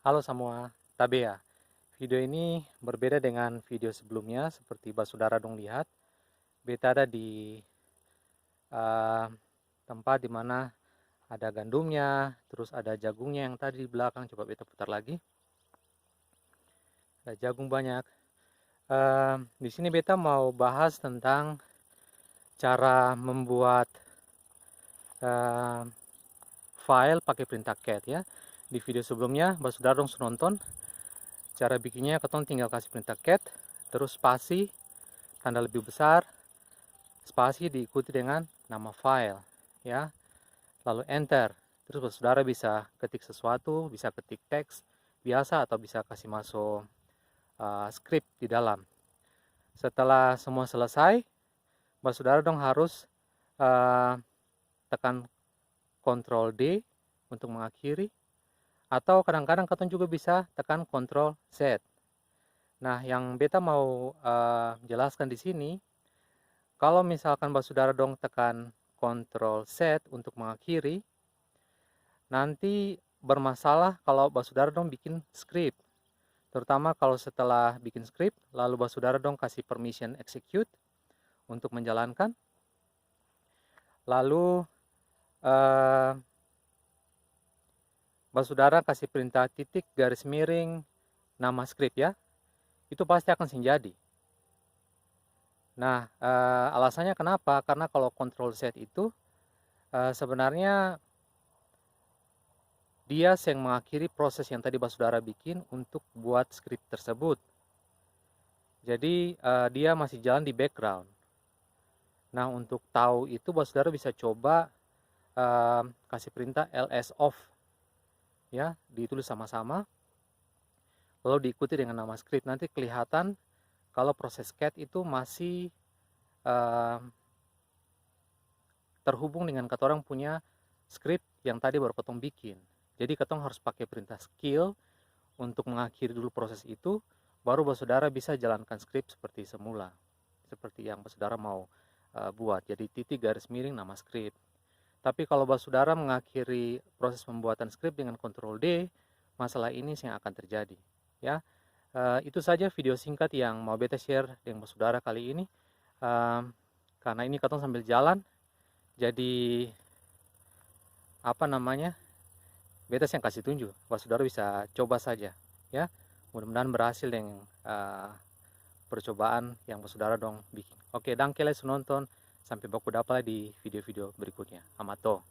Halo semua, Tabea. Video ini berbeda dengan video sebelumnya seperti Basudara dong lihat. Beta ada di uh, tempat dimana ada gandumnya, terus ada jagungnya yang tadi di belakang. Coba beta putar lagi. Ada jagung banyak. Di sini beta mau bahas tentang cara membuat uh, file pakai perintah cat ya. Di video sebelumnya Basudara dong sudah nonton. Cara bikinnya, ketong tinggal kasih perintah cat, terus spasi, tanda lebih besar, spasi diikuti dengan nama file ya, lalu enter. Terus saudara bisa ketik sesuatu, bisa ketik teks biasa atau bisa kasih masuk script di dalam. Setelah semua selesai, saudara dong harus uh, tekan Ctrl D untuk mengakhiri, atau kadang-kadang kalian juga bisa tekan Ctrl Z. Nah, yang beta mau jelaskan di sini, kalau misalkan saudara dong tekan Ctrl Z untuk mengakhiri, nanti bermasalah kalau saudara dong bikin script. Terutama kalau setelah bikin script, lalu saudara dong kasih permission execute untuk menjalankan. Lalu saudara kasih perintah titik garis miring nama script ya. Itu pasti akan jadi. Nah, alasannya kenapa? Karena kalau Ctrl Z itu sebenarnya dia yang mengakhiri proses yang tadi saudara bikin untuk buat script tersebut. Jadi dia masih jalan di background. Nah, untuk tahu itu saudara bisa coba kasih perintah ls off ya, ditulis sama-sama lalu diikuti dengan nama script. Nanti kelihatan kalau proses cat itu masih terhubung dengan kata orang punya script yang tadi baru ketong bikin. Jadi ketong harus pakai perintah skill untuk mengakhiri dulu proses itu, baru saudara bisa jalankan script seperti semula, seperti yang saudara mau buat. Jadi titik garis miring nama script. Tapi kalau saudara mengakhiri proses pembuatan script dengan Ctrl D, masalah ini yang akan terjadi. Ya, itu saja video singkat yang mau beta share dengan saudara kali ini. Karena ini ketong sambil jalan, jadi apa namanya? Beta yang kasih tunjuk, saudara bisa coba saja, ya. Mudah-mudahan berhasil dengan percobaan yang saudara dong bikin. Oke, dan kalian nonton, sampai baku dapat di video-video berikutnya. Amato.